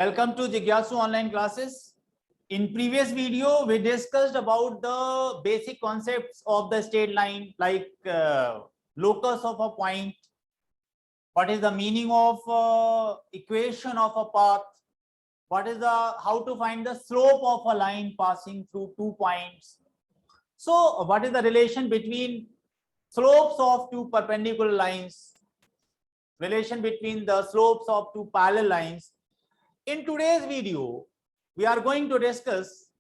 Welcome to Jigyasu online classes. In previous video, we discussed about the basic concepts of the straight line, like locus of a point, what is the meaning of equation of a path, what is how to find the slope of a line passing through 2 points. So what is the relation between slopes of two perpendicular lines, relation between the slopes of two parallel lines. In today's video, we are going to discuss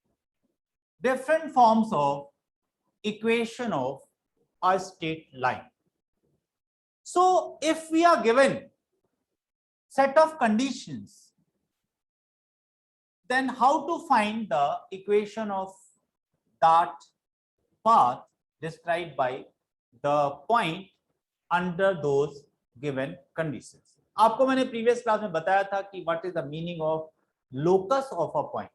different forms of equation of a straight line. So if we are given set of conditions, then how to find the equation of that path described by the point under those given conditions. आपको मैंने previous class में बताया था कि what is the meaning of locus of a point.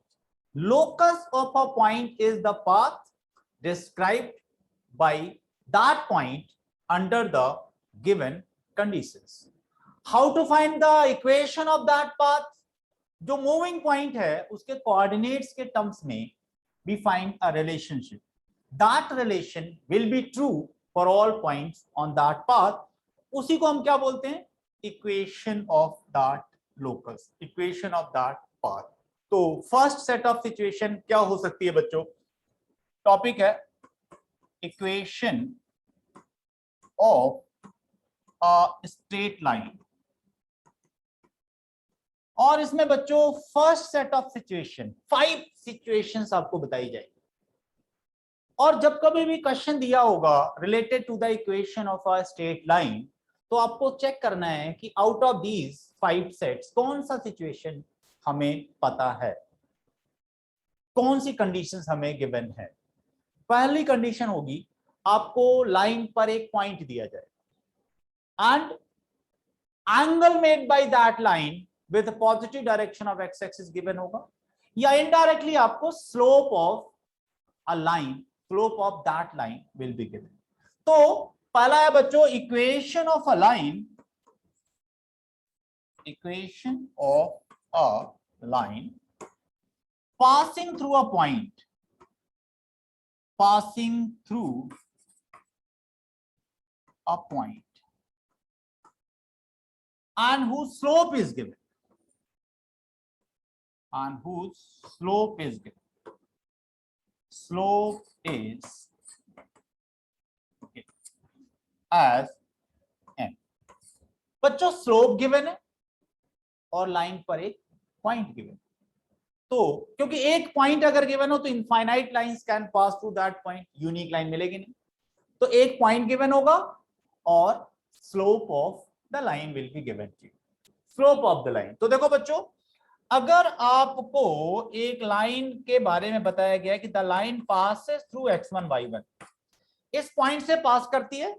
Locus of a point is the path described by that point under the given conditions. How to find the equation of that path? जो moving point है उसके coordinates के terms में we find a relationship. That relation will be true for all points on that path. उसी को हम क्या बोलते हैं? Equation of that locus, equation of that path. तो फर्स्ट सेट ऑफ सिचुएशन क्या हो सकती है बच्चों? टॉपिक है equation of a straight line. और इसमें बच्चों first set of situation 5 situations आपको बताई जाएगी. और जब कभी भी क्वेश्चन दिया होगा related to the equation of a straight line, तो आपको चेक करना है कि आउट ऑफ दीज 5 सेट्स कौन सा सिचुएशन हमें पता है, कौन सी कंडीशंस हमें गिवन है. पहली कंडीशन होगी आपको लाइन पर एक पॉइंट दिया जाए and angle made by that line with positive direction of X axis given होगा, या इनडायरेक्टली आपको slope of a line, slope of that line will be given. तो पहला है बच्चों equation of a line. Equation of a line passing through a point, passing through a point and whose slope is given, and whose slope is given. Slope is as m. बच्चों slope given है और line पर एक point given. तो क्योंकि एक point अगर given हो तो infinite lines can pass through that point, unique line मिलेगी नहीं. तो एक पॉइंट गिवन होगा और slope of the line will be given to you. Slope of the line. तो देखो बच्चों, अगर आपको एक लाइन के बारे में बताया गया कि the line passes through x1 y1, इस पॉइंट से पास करती है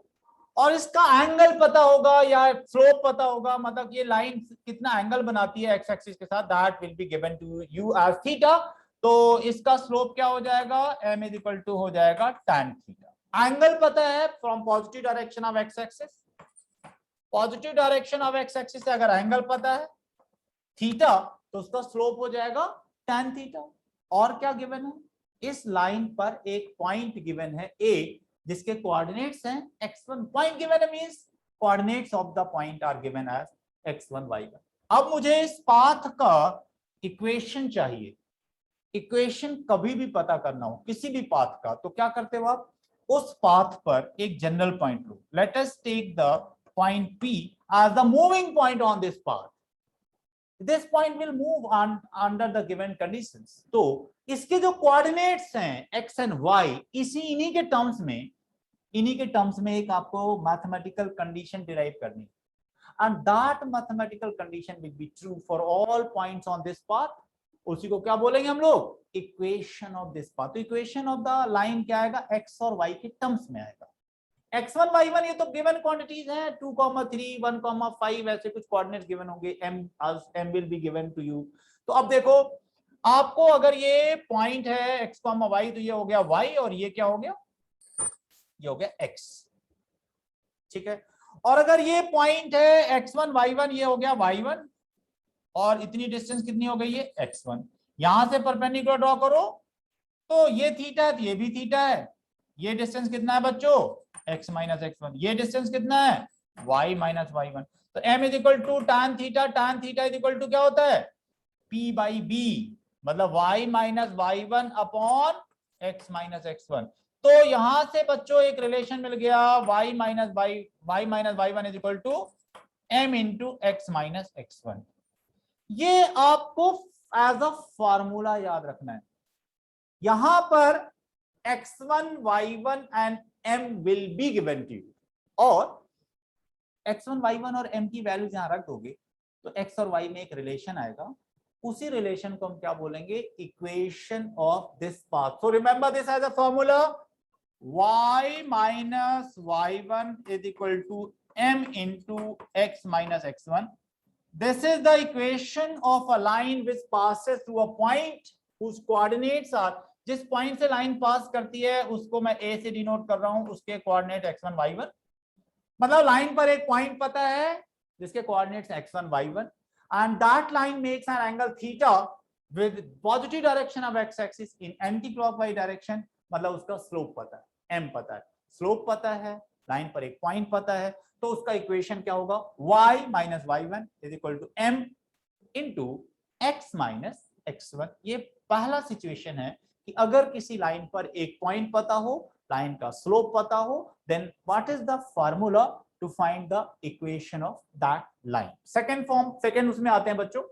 और इसका एंगल पता होगा या स्लोप पता होगा, मतलब ये लाइन कितना एंगल बनाती है एक्स एक्सिस के साथ, that will be given to you as theta. तो इसका स्लोप क्या हो जाएगा? m इज इक्वल टू हो जाएगा tan थीटा. एंगल पता है from positive direction of X axis, positive direction of X axis से अगर एंगल पता है थीटा, तो उसका स्लोप हो जाएगा tan थीटा. और क्या गिवन है? इस लाइन पर एक पॉइंट गिवन है a, जिसके कोऑर्डिनेट्स हैं x1. पॉइंट गिवन है means coordinates of the point are given as x1 y1. अब मुझे इस पाथ का इक्वेशन चाहिए. इक्वेशन कभी भी पता करना हो किसी भी पाथ का, तो क्या करते हो आप? उस पाथ पर एक जनरल पॉइंट लो. Let us take the point P as the moving point on this path. This point will move on under the given conditions. तो इसके जो coordinates हैं x and y, इन्हीं के टर्म्स में एक आपको mathematical condition derive करनी है. And that mathematical condition will be true for all points on this path. उसी को क्या बोलेंगे हम लोग? Equation of this path. तो equation of the line क्या आएगा? x और y के टर्म्स में आएगा. x1 y1 ये तो गिवन क्वांटिटीज हैं, 2, 3, 1, 5 ऐसे कुछ कोऑर्डिनेट्स गिवन होंगे. m will be given to you. तो अब देखो, आपको अगर ये पॉइंट है x, y, तो ये हो गया y और ये क्या हो गया? ये हो गया x. ठीक है. और अगर ये पॉइंट है x1 y1, ये हो गया y1 और इतनी डिस्टेंस कितनी हो गई है x1। यहां से परपेंडिकुलर ड्रॉ करो तो ये थीटा है, ये भी थीटा है। ये डिस्टेंस कितना है बच्चों x माइनस x1। ये डिस्टेंस कितना है y माइनस y1। तो m is equal to tan theta, tan theta is equal to क्या होता है p बाई b, मतलब y minus y1 upon x minus x1। तो यहां से बच्चों एक रिलेशन मिल गया y minus y1 is equal to m into x minus x1। ये आपको एज अ फॉर्मूला याद रखना है। यहां पर x1, y1 and m will be given to you, और x1, y1 और m की वैल्यूज यहां रख दोगे तो x और y में एक रिलेशन आएगा। उसी रिलेशन को हम क्या बोलेंगे equation of this path. So remember this as a formula y minus y1 is equal to m into x minus x1। This is the equation of a line which passes through a point whose coordinates are, जिस point से line पास करती है उसको मैं A से denote कर रहा हूं, उसके कोऑर्डिनेट x1 y1। मतलब लाइन पर एक पॉइंट पता है जिसके coordinates x1 y1 and that line makes an angle theta with positive direction of x axis in anti clockwise direction। मतलब उसका स्लोप पता है, m पता है, स्लोप पता है, लाइन पर एक पॉइंट पता है, तो उसका इक्वेशन क्या होगा y minus y1 is equal to m into x minus x1। ये पहला सिचुएशन है कि अगर किसी लाइन पर एक पॉइंट पता हो, लाइन का स्लोप पता हो, then what is the formula to find the equation of that line. Second form, second उसमें आते हैं बच्चों।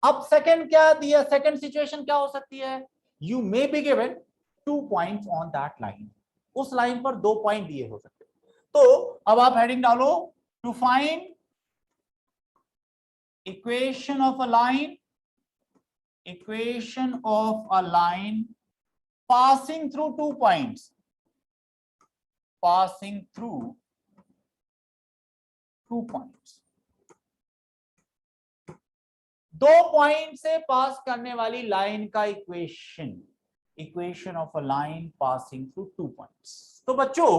अब सेकंड क्या दिया, सेकंड सिचुएशन क्या हो सकती है, you may be given 2 points on that line. उस लाइन पर 2 पॉइंट दिए हो सकते हैं। तो अब आप हेडिंग डालो to find equation of a line, equation of a line passing through 2 points, passing through 2 points. 2 point से पास करने वाली लाइन का equation, equation of a line passing through 2 points. तो बच्चों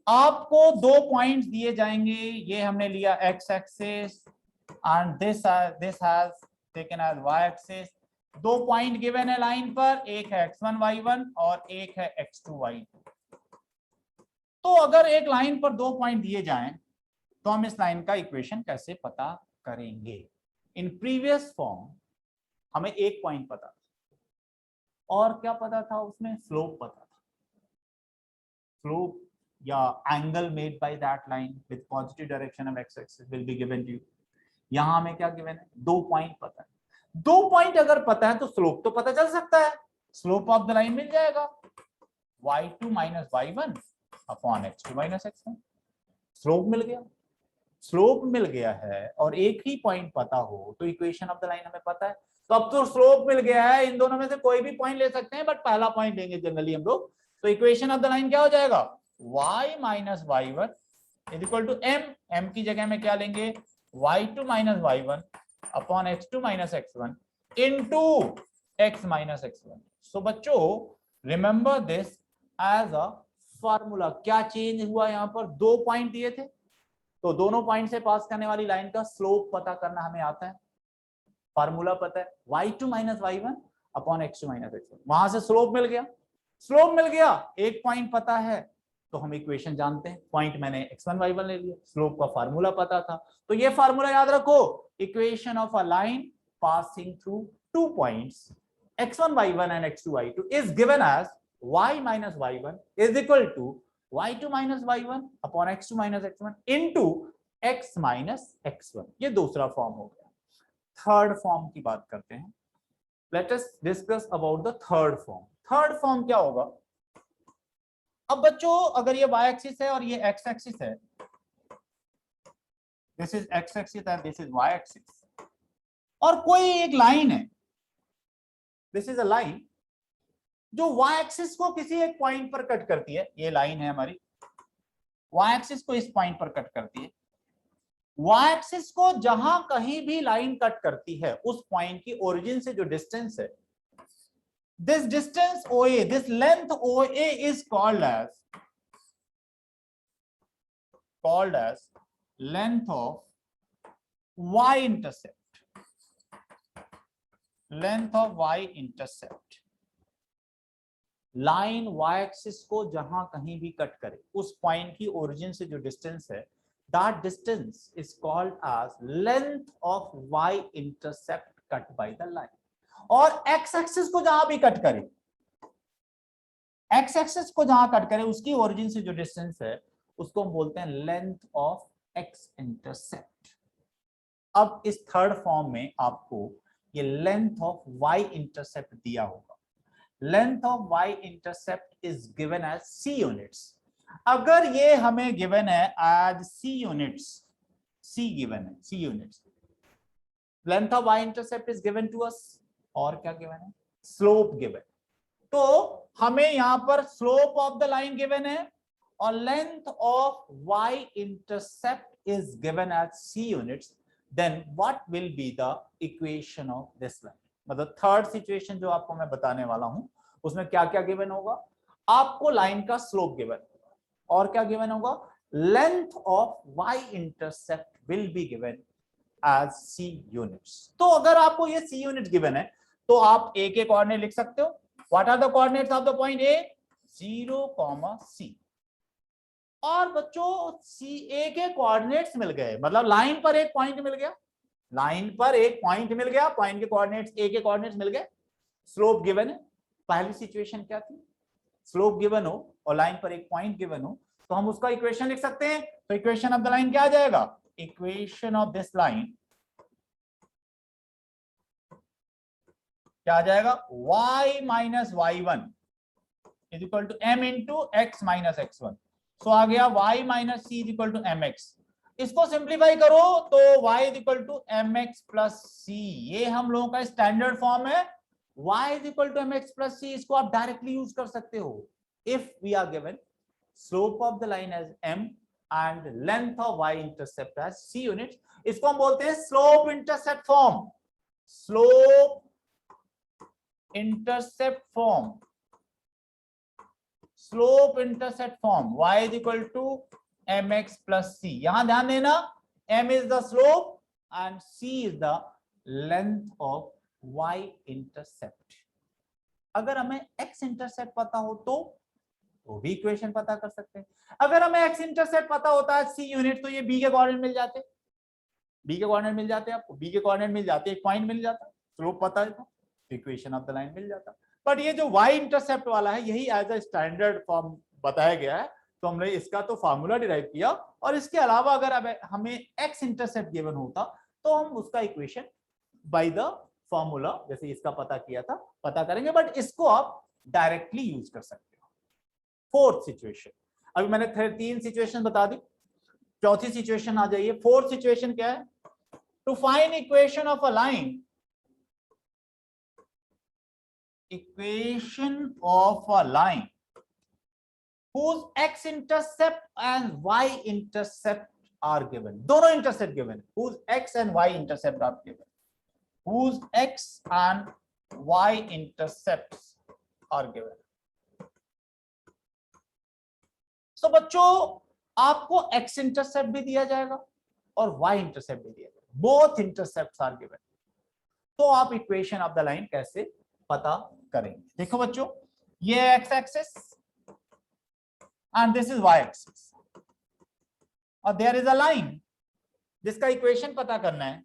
आपको 2 पॉइंट्स दिए जाएंगे, ये हमने लिया x axis and this has taken as y axis. 2 point given है लाइन पर, एक है x1 y1 और एक है x2 y2। तो अगर एक लाइन पर 2 पॉइंट दिए जाएं तो हम इस लाइन का इक्वेशन कैसे पता करेंगे। इन प्रीवियस फॉर्म हमें एक पॉइंट पता था, और क्या पता था उसमें, स्लोप पता था, स्लोप या angle made by that line with positive direction of X axis will be given to you. यहां हमें क्या गिवन है, 2 पॉइंट पता है। 2 पॉइंट अगर पता है तो स्लोप तो पता चल सकता है, स्लोप ऑफ द लाइन मिल जाएगा y2 minus y1 upon x2 minus x1। Slope मिल गया, स्लोप मिल गया है और एक ही पॉइंट पता हो तो इक्वेशन ऑफ द लाइन हमें पता है। तो अब तो स्लोप मिल गया है, इन दोनों में से कोई भी पॉइंट ले सकते हैं, बट पहला पॉइंट लेंगे जनरली हम लोग। तो इक्वेशन ऑफ द लाइन क्या हो जाएगा, y minus y1 is equal to m की जगह में क्या लेंगे y2 minus y1 upon x2 minus x1 into x minus x1। So बच्चों remember this as a formula. क्या चेंज हुआ, यहाँ पर 2 पॉइंट दिए थे तो दोनों पॉइंट से पास करने वाली लाइन का स्लोप पता करना हमें आता है, फार्मूला पता है y2 minus y1 upon x2 minus x1। वहां से स्लोप मिल गया, स्लोप मिल गया, एक पॉइंट पता है तो हम इक्वेशन जानते हैं। पॉइंट मैंने x1 y1 ले लिया, स्लोप का फार्मूला पता था, तो ये फार्मूला याद रखो, equation of a line passing through 2 points x1 y1 and x2 y2 is given as y minus y1 is equal to y2 minus y1 upon x2 minus x1 into x minus x1। ये दूसरा form हो गया। Third form की बात करते हैं। Let us discuss about the third form. Third form क्या होगा, अब बच्चों अगर ये y एक्सिस है और ये x एक्सिस है, this is x axis and this is y axis, और कोई एक लाइन है, दिस इज अ लाइन जो y एक्सिस को किसी एक पॉइंट पर कट करती है। ये लाइन है हमारी, y एक्सिस को इस पॉइंट पर कट करती है। y एक्सिस को जहां कहीं भी लाइन कट करती है उस पॉइंट की ओरिजिन से जो डिस्टेंस है, this distance OA, this length OA is called as length of y intercept। Length of Y intercept, line Y axis को जहां कहीं भी कट करे, उस पॉइंट की ओरिजिन से जो डिस्टेंस है, that distance is called as length of Y intercept cut by the line. और एक्स एक्सिस को जहां भी कट करे, एक्स एक्सिस को जहां कट करे उसकी ओरिजिन से जो डिस्टेंस है उसको हम बोलते हैं लेंथ ऑफ एक्स इंटरसेप्ट। अब इस थर्ड फॉर्म में आपको ये लेंथ ऑफ वाई इंटरसेप्ट दिया होगा। Length of Y intercept is given as C units. अगर ये हमें गिवन है as C units, C given है C units, length of Y intercept is given to us, और क्या गिवन है, स्लोप गिवन। तो हमें यहां पर slope of the line given है और length of Y intercept is given as C units, then what will be the equation of this line. मतलब थर्ड सिचुएशन जो आपको मैं बताने वाला हूं उसमें क्या क्या गिवन होगा, आपको लाइन का स्लोप गिवन और क्या गिवन होगा, length of Y intercept will be given as C units. तो अगर आपको ये सी यूनिट गिवन है तो आप ए के कोऑर्डिनेट लिख सकते हो। What are the coordinates of the point A, 0, C। और बच्चों सी ए के कोऑर्डिनेट्स मिल गए, मतलब लाइन पर एक पॉइंट मिल गया, लाइन पर एक पॉइंट मिल गया, पॉइंट के कोऑर्डिनेट्स ए के कोऑर्डिनेट्स मिल गए, स्लोप गिवन है। पहली सिचुएशन क्या थी, स्लोप गिवन हो और लाइन पर एक पॉइंट गिवन हो, तो हम उसका इक्वेशन लिख सकते हैं। तो इक्वेशन ऑफ द लाइन क्या आ जाएगा, इक्वेशन ऑफ दिस लाइन क्या आ जाएगा, y minus y1 is equal to m into x minus x1। So आ गया y minus c is equal to mx। इसको सिंप्लीफाई करो तो y is equal to mx plus c, ये हम लोगों का स्टैंडर्ड फॉर्म है। y is equal to mx plus c, इसको आप डायरेक्टली यूज कर सकते हो if we are given slope of the line as m and length of y intercept as c units. इसको हम बोलते हैं slope intercept form, slope intercept form, slope intercept form, y is equal to mx plus c। यहां ध्यान देना m is the slope and c is the length of y intercept. अगर हमें x intercept पता हो तो वो भी इक्वेशन पता कर सकते हैं। अगर हमें x इंटरसेप्ट पता होता है c यूनिट, तो ये b के कोऑर्डिनेट मिल जाते, b के कोऑर्डिनेट मिल जाते, आपको b के कोऑर्डिनेट मिल जाते, एक पॉइंट मिल जाता, स्लोप पता है तो इक्वेशन ऑफ द लाइन मिल जाता। बट ये जो y इंटरसेप्ट वाला है यही एज अ स्टैंडर्ड फॉर्म बताया गया है, तो हमने इसका तो फार्मूला डिराइव किया। और इसके अलावा अगर अब हमें x इंटरसेप्ट गिवन होता तो हम उसका इक्वेशन बाय द फॉर्मूला जैसे इसका पता किया था पता करेंगे, बट इसको आप डायरेक्टली यूज कर सकते हो। फोर्थ सिचुएशन, अभी मैंने 3 सिचुएशन बता दी, चौथी सिचुएशन आ जाइए। फोर्थ सिचुएशन क्या है, to find equation of a line, equation of a line whose x intercept and y intercept are given, दोनों intercept given, whose x and y intercept are given, whose x and y intercepts are given। so बच्चों आपको x intercept भी दिया जाएगा और y intercept भी दिया जाएगा, both intercepts are given। तो आप इक्वेशन ऑफ द लाइन कैसे पता करेंगे, देखो बच्चों ये x axis and this is y axis और देयर इज अ लाइन जिसका इक्वेशन पता करना है,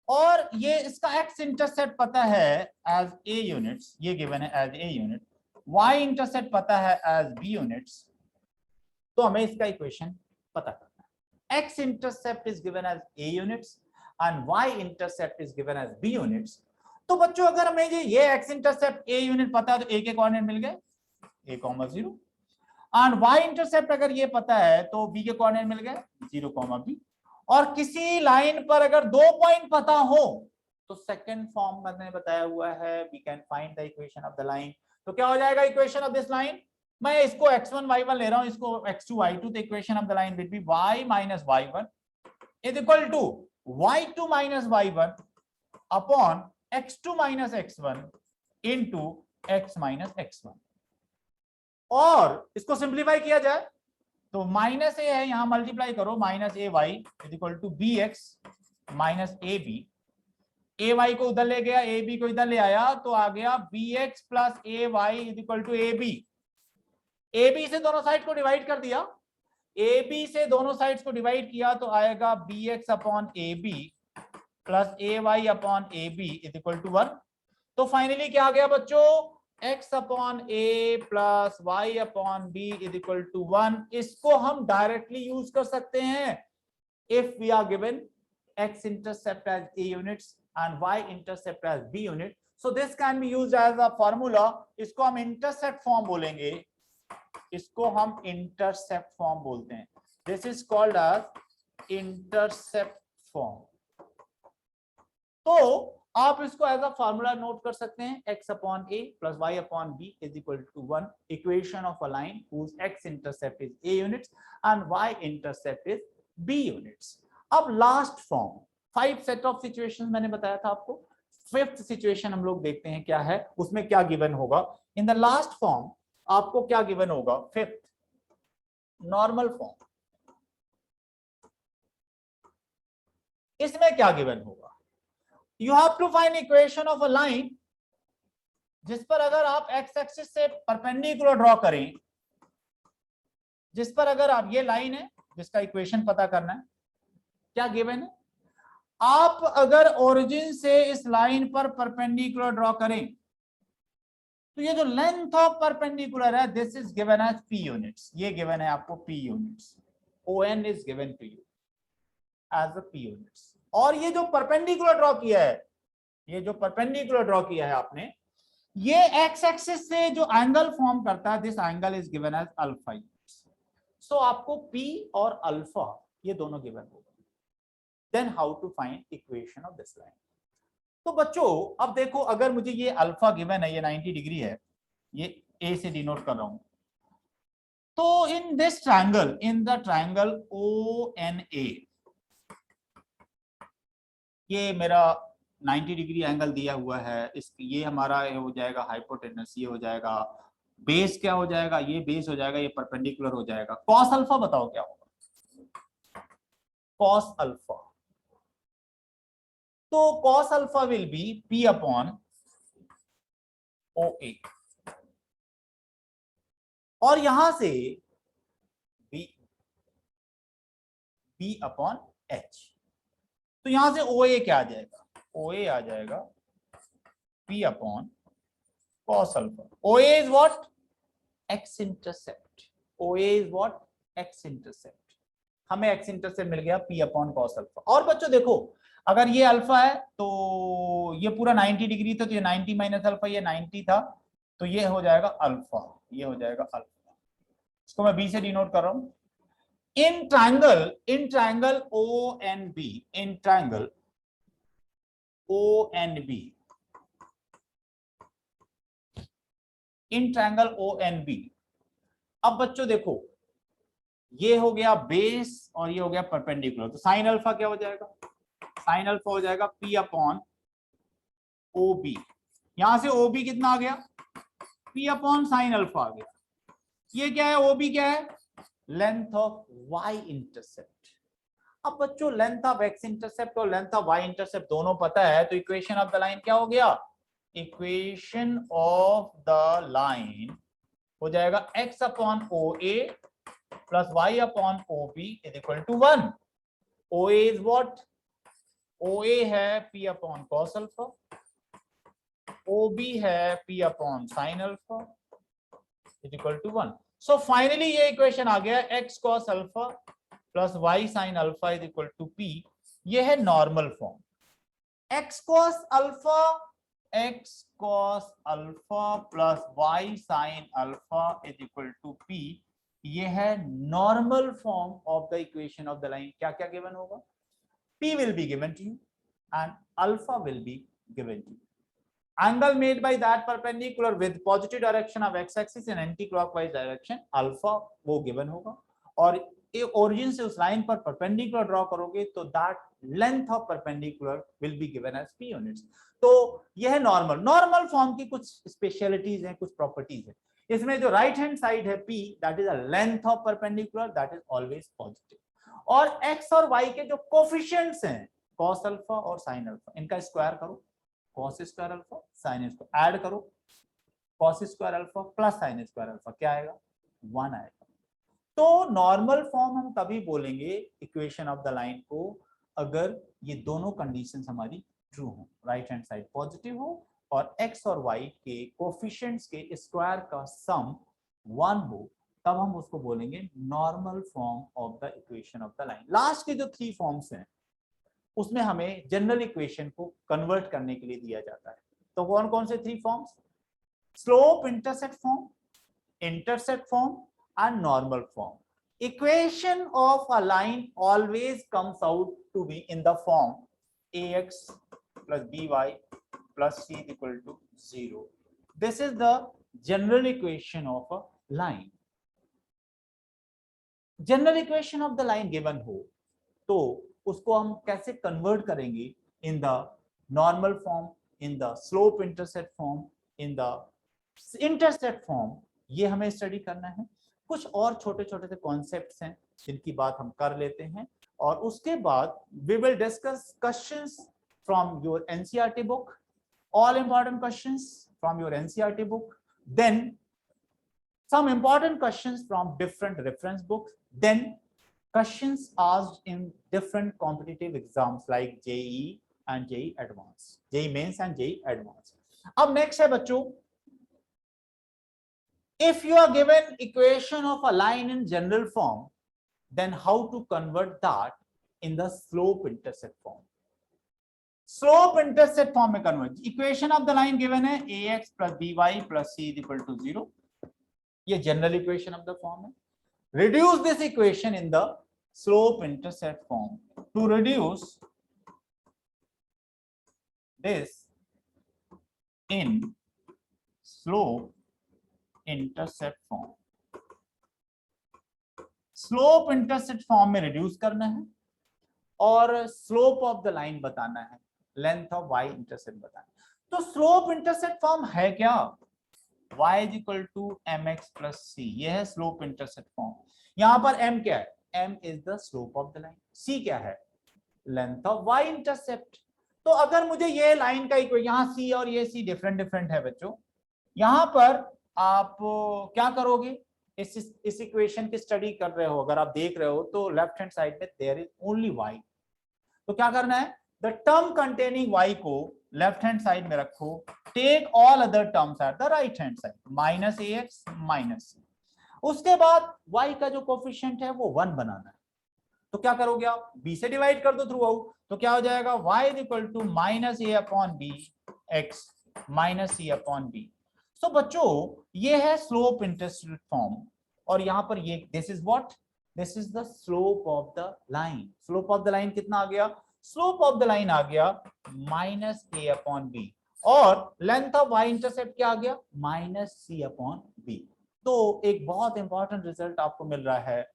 और ये इसका x इंटरसेप्ट पता है एज a यूनिट्स, ये गिवन है as a unit, y intercept पता है एज b यूनिट्स, तो हमें इसका इक्वेशन पता करना है। x intercept is given as a units and y intercept is given as b units. तो बच्चों अगर हमें ये x इंटरसेप्ट a यूनिट पता है तो a के कोऑर्डिनेट मिल गए a, 0 एंड y इंटरसेप्ट अगर ये पता है तो b के कोऑर्डिनेट मिल गए 0, b। और किसी लाइन पर अगर 2 पॉइंट पता हो तो सेकंड फॉर्म मैंने बताया हुआ है, we can find the equation of the line. तो क्या हो जाएगा इक्वेशन ऑफ दिस लाइन, मैं इसको x1 y1 ले रहा हूं, इसको x2 y2, तो equation of the line will be y minus y1 is equal to y2 minus y1 upon x2 minus x1 into x minus x1। और इसको simplify किया जाए तो माइनस ए है, यहां मल्टीप्लाई करो, minus A Y is equal to B X minus A B A Y को उधर ले गया, ए बी को इधर ले आया, तो आ गया b x plus a Y is equal to a B. A b से दोनों साइड को डिवाइड कर दिया, ए बी से दोनों साइड्स को डिवाइड किया तो आएगा b x upon a b plus a y upon a b is equal to 1। तो फाइनली क्या आ गया बच्चों, x upon a plus y upon b is equal to 1। इसको हम डायरेक्टली यूज कर सकते हैं if we are given x intercept as a units and y intercept as b unit, so this can be used as a formula। इसको हम intercept form बोलेंगे, इसको हम intercept form बोलते हैं। This is called as intercept form। तो आप इसको एज अ फार्मूला नोट कर सकते हैं, x upon a plus y upon b is equal to 1, equation of a line whose x intercept is a units and y intercept is b units। अब last form, 5 set of situations मैंने बताया था आपको, 5th situation हम लोग देखते हैं क्या है, उसमें क्या गिवन होगा। इन द लास्ट फॉर्म आपको क्या गिवन होगा, 5th नॉर्मल फॉर्म, इसमें क्या गिवन होगा, you have to find equation of a line जिस पर अगर आप एक्स एक्सिस से परपेंडिकुलर ड्रॉ करें, जिस पर अगर आप, ये लाइन है जिसका इक्वेशन पता करना है, क्या गिवन है, आप अगर ओरिजिन से इस लाइन पर परपेंडिकुलर ड्रॉ करें तो ये जो लेंथ ऑफ परपेंडिकुलर है this is given as p units, ये गिवन है आपको p units, on is given to you as a p units. और ये जो परपेंडिकुलर ड्रॉ किया है, ये जो परपेंडिकुलर ड्रॉ किया है आपने, ये एक्स एक्सिस से जो एंगल फॉर्म करता है this angle is given as alpha units. So आपको p और अल्फा ये दोनों गिवन होगा। Then how to find equation of this line. तो बच्चों अब देखो, अगर मुझे ये अल्फा गिवन है, ये 90 डिग्री है, ये a से डिनोट कर रहा हूं, तो in this triangle, in the triangle ONA, ये मेरा 90 डिग्री एंगल दिया हुआ है, इस ये हमारा हो जाएगा हाइपोटेनस, ये हो जाएगा बेस, क्या हो जाएगा, ये बेस हो जाएगा, ये परपेंडिकुलर हो जाएगा। कॉस अल्फा बताओ क्या होगा, कॉस अल्फा, तो cos alpha will be p upon OA, और यहां से b upon h, तो यहां से OA क्या आ जाएगा, OA आ जाएगा p upon cos alpha। OA is what, x intercept, OA is what, x intercept, हमें x intercept मिल गया p upon cos alpha। और बच्चों देखो, अगर ये अल्फा है तो ये पूरा 90 डिग्री था, तो ये 90 माइनस अल्फा, ये 90 था, तो ये हो जाएगा अल्फा, ये हो जाएगा अल्फा। इसको मैं बी से डिनोट कर रहा हूं। In triangle ONB, in triangle ONB, in triangle ONB, अब बच्चों देखो, ये हो गया बेस और ये हो गया परपेंडिकुलर, तो साइन अल्फा क्या हो जाएगा, साइन अल्फा हो जाएगा p अपॉन OB। यहां से OB कितना आ गया, p अपॉन साइन अल्फा आ गया। ये क्या है, OB क्या है, लेंथ ऑफ y इंटरसेप्ट। अब बच्चों लेंथ ऑफ x इंटरसेप्ट और लेंथ ऑफ y इंटरसेप्ट दोनों पता है, तो इक्वेशन ऑफ द लाइन क्या हो गया, इक्वेशन ऑफ द लाइन हो जाएगा x upon OA plus y upon OB is equal to 1। OA is what, OA है p upon cos alpha, OB है p upon sin alpha is equal to 1। So finally ये equation आ गया, x cos alpha plus y sin alpha is equal to p। ये है normal form, x cos alpha plus y sin alpha is equal to p। ये है normal form of the equation of the line. क्या क्या given होगा, p will be given to you and alpha will be given to you. Angle made by that perpendicular with positive direction of x-axis in anti-clockwise direction alpha वो given होगा, और origin से उस line पर perpendicular draw करोगे तो that length of perpendicular will be given as p units। तो यह है नॉर्मल फॉर्म की कुछ स्पेशलिटीज हैं, कुछ प्रॉपर्टीज हैं। इसमें जो राइट हैंड साइड है p, that is a length of perpendicular, that is always positive। और x और y के जो कोफिशिएंट्स हैं कॉस अल्फा और साइन अल्फा, इनका स्क्वायर करो, cos square alpha sine square, add करो cos square alpha plus sine square alpha, क्या आएगा 1 आएगा। तो नॉर्मल फॉर्म हम तभी बोलेंगे इक्वेशन ऑफ द लाइन को अगर ये दोनों कंडीशंस हमारी ट्रू हो, राइट हैंड साइड पॉजिटिव हो और x और y के कोफिशिएंट्स के स्क्वायर का सम 1 हो, तब हम उसको बोलेंगे normal form of the equation of the line. Last के जो 3 फॉर्म्स हैं उसमें हमें जनरल इक्वेशन को कन्वर्ट करने के लिए दिया जाता है। तो कौन कौन से 3 forms? Slope intercept form, intercept form and normal form. Equation of a line always comes out to be in the form ax plus by plus c is equal to 0. This is the general equation of a line. General equation of the line given हो तो उसको हम कैसे convert करेंगे in the normal form, in the slope intercept form, in the intercept form, ये हमें study करना है। कुछ और छोटे छोटे से कॉन्सेप्ट्स हैं जिनकी बात हम कर लेते हैं और उसके बाद we will discuss questions from your NCERT book, all important questions from your NCERT book, then some important questions from different reference books, then questions asked in different competitive exams like JEE and JEE Advanced, JEE Mains and JEE Advanced. अब next है बच्चों, if you are given equation of a line in general form, then how to convert that in the slope intercept form? Slope intercept form में convert, equation of the line given है ax plus by plus c is equal to 0, ये general equation of the form है। Reduce this equation in the slope intercept form. To reduce this in slope intercept form, slope intercept form में reduce करना है और slope of the line बताना है, length of Y intercept बताना है। तो स्लोप इंटरसेप्ट फॉर्म है क्या? y is equal to mx plus C, ये है स्लोप इंटरसेप्ट फॉर्म। यहां पर m क्या है? m is the slope of the line, c क्या है? Length of y intercept. तो अगर मुझे ये लाइन का इक्वेशन, यहां c और ये c डिफरेंट डिफरेंट है बच्चों, यहां पर आप क्या करोगे? इस इक्वेशन की स्टडी कर रहे हो, अगर आप देख रहे हो तो लेफ्ट हैंड साइड में देयर इज ओनली y, तो क्या करना है? द टर्म कंटेनिंग y को लेफ्ट हैंड साइड में रखो, take all other terms at the right hand side, minus ax minus c। उसके बाद y का जो कोफिशिएंट है वो 1 बनाना है, तो क्या करोगे आप? b से डिवाइड कर दो थ्रू आउट, तो क्या हो जाएगा? y is equal to minus a upon b x minus c upon b। So बच्चों ये है स्लोप इंटरसेप्ट फॉर्म और यहां पर ये this is what, this is the slope of the line. Slope of the line कितना आ गया? Slope of the line आ गया माइनस a अपॉन b और लेंथ ऑफ y इंटरसेप्ट क्या आ गया? Minus c upon b। तो एक बहुत इंपॉर्टेंट रिजल्ट आपको मिल रहा है,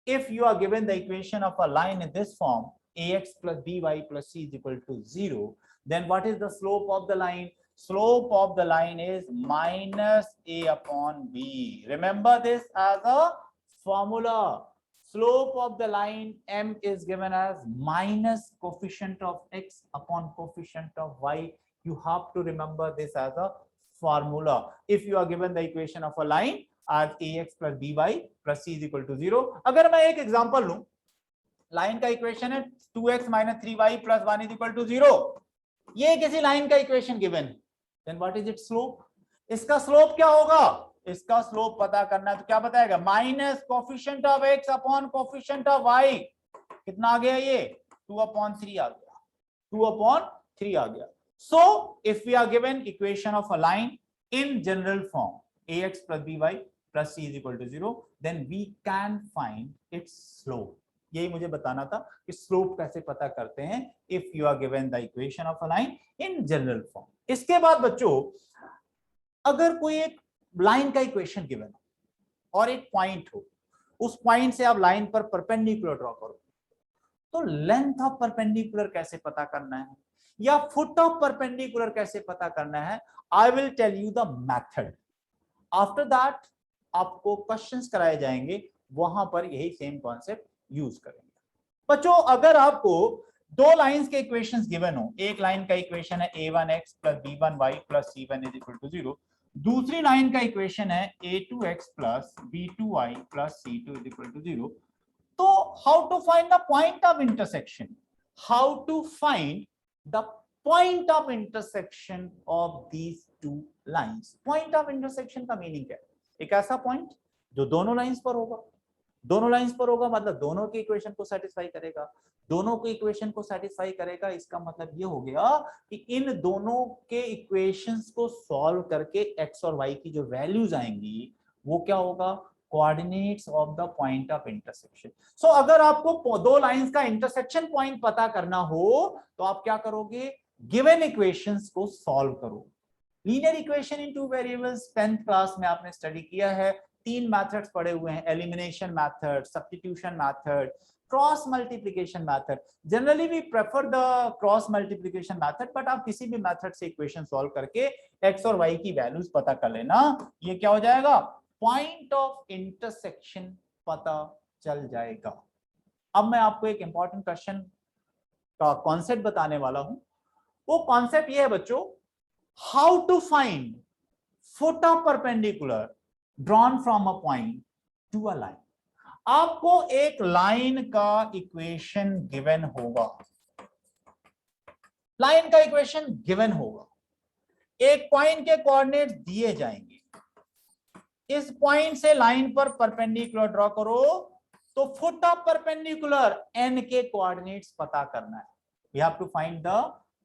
if you are given the equation of a line in this form ax plus by plus c is equal to 0, then what is the slope of the line? Slope of the line is minus a upon b. Remember this as a formula. Slope of the line m is given as minus coefficient of x upon coefficient of y. You have to remember this as a formula if you are given the equation of a line as ax plus by plus c is equal to 0. अगर मैं एक example लूं, line का equation है 2x minus 3y plus 1 is equal to 0, ये किसी line का equation given है, then what is its slope? इसका स्लोप क्या होगा? इसका स्लोप पता करना है तो क्या बताएगा? Minus coefficient of x upon coefficient of y। कितना आ गया? ये 2/3 आ गया, 2/3 आ गया। So if we are given equation of a line in general form ax plus by plus c is equal to 0, then we can find its slope. यही मुझे बताना था कि स्लोप कैसे पता करते हैं if you are given the equation of a line in general form. इसके बाद बच्चों अगर कोई एक लाइन का इक्वेशन गिवन हो और एक पॉइंट हो, उस पॉइंट से आप लाइन पर परपेंडिकुलर ड्रॉ करो, तो लेंथ ऑफ परपेंडिकुलर कैसे पता करना है या फुट ऑफ परपेंडिकुलर कैसे पता करना है, I will tell you the method. After that आपको क्वेश्चंस कराए जाएंगे, वहां पर यही सेम कॉन्सेप्ट यूज करेंगे। बच्चों अगर आपको दो लाइंस के इक्वेशंस गिवन हो, एक लाइन का इक्वेशन है a1x plus b1y plus c1 is equal to 0, दूसरी लाइन का इक्वेशन है a2x plus b2y plus c2 is equal to 0, तो how to find the point of intersection, how to find the point of intersection of these two lines. Point of intersection का meaning क्या है? एक ऐसा point जो दोनों lines पर होगा, दोनों लाइंस पर होगा मतलब दोनों के इक्वेशन को सेटिस्फाई करेगा, दोनों के इक्वेशन को सेटिस्फाई करेगा, इसका मतलब ये हो गया कि इन दोनों के इक्वेशंस को सॉल्व करके एक्स और वाई की जो वैल्यूज आएंगी वो क्या होगा, coordinates of the point of intersection. So अगर आपको दो लाइंस का इंटरसेक्शन पॉइंट पता करना हो तो आप क्या करोगे, गिवन इक्वेशंस को सॉल्व करो। Linear equation in two variables 10th class में आपने स्टडी किया है, तीन मेथड्स पढ़े हुए हैं, elimination method, substitution method, cross multiplication method. Generally we prefer the cross multiplication method, but आप किसी भी मेथड से इक्वेशन सॉल्व करके एक्स और वाई की वैल्यूज पता कर लेना, ये क्या हो जाएगा, पॉइंट ऑफ इंटरसेक्शन पता चल जाएगा। अब मैं आपको एक इंपॉर्टेंट क्वेश्चन का कॉन्सेप्ट बताने वाला हूं। वो कॉन्सेप्ट ये है बच्चों, how to find foot of perpendicular drawn from a point to a line। आपको एक लाइन का इक्वेशन गिवन होगा, लाइन का इक्वेशन गिवन होगा, एक पॉइंट के कोऑर्डिनेट्स दिए जाएंगे, इस पॉइंट से लाइन पर परपेंडिकुलर ड्रॉ करो, तो फुट ऑफ परपेंडिकुलर एन के कोऑर्डिनेट्स पता करना है। We have to find the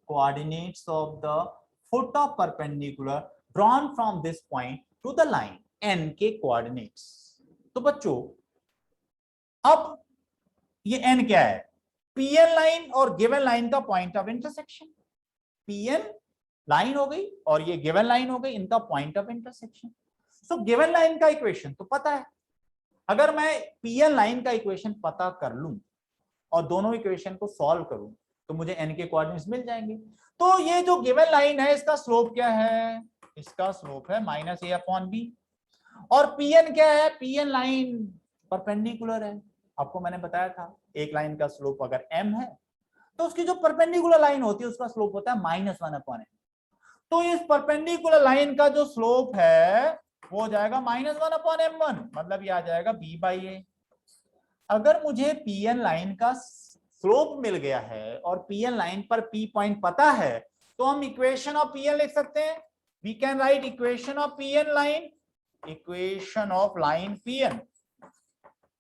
coordinates of the foot of perpendicular drawn from this point to the line, n के कोऑर्डिनेट्स। तो बच्चों अब ये n क्या है, pn लाइन और गिवन लाइन का point of intersection. pn line हो गई और ये गिवन लाइन हो गई, इनका point of intersection. So given line का इक्वेशन तो पता है, अगर मैं pn लाइन का इक्वेशन पता कर लूं और दोनों इक्वेशन को सॉल्व करूं तो मुझे n के कोऑर्डिनेट्स मिल जाएंगे। तो ये जो गिवन लाइन है इसका स्लोप क्या है, इसका स्लोप है माइनस a अपॉन बी। और pn क्या है, pn लाइन परपेंडिकुलर है, आपको मैंने बताया था एक लाइन का स्लोप अगर m है तो उसकी जो परपेंडिकुलर लाइन होती है उसका स्लोप होता है -1 अपॉन m। तो इस परपेंडिकुलर लाइन का जो स्लोप है वो हो जाएगा -1 अपॉन m1, मतलब ये आ जाएगा b बाई a। अगर मुझे pn लाइन का स्लोप मिल गया है और pn लाइन पर p पॉइंट पता है तो हम इक्वेशन ऑफ pn लिख सकते हैं। We can write equation of pn line, equation of line pn,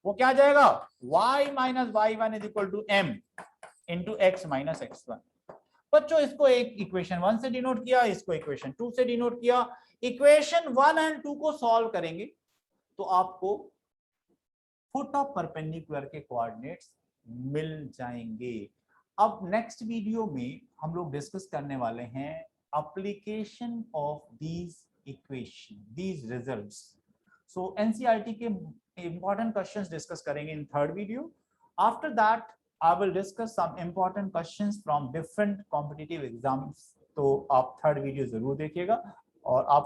वो क्या आ जाएगा, y minus y1 is equal to m into x minus x1। बच्चों इसको एक इक्वेशन 1 से डिनोट किया, इसको इक्वेशन 2 से डिनोट किया। इक्वेशन 1 एंड 2 को सॉल्व करेंगे तो आपको फुट ऑफ परपेंडिकुलर के कोऑर्डिनेट्स मिल जाएंगे। अब नेक्स्ट वीडियो में हम लोग डिस्कस करने वाले हैं application of these equation, these results. So NCERT के इंपॉर्टेंट क्वेश्चंस डिस्कस करेंगे in third video. After that I will discuss some important questions from different competitive exams, तो आप थर्ड वीडियो जरूर देखिएगा और आप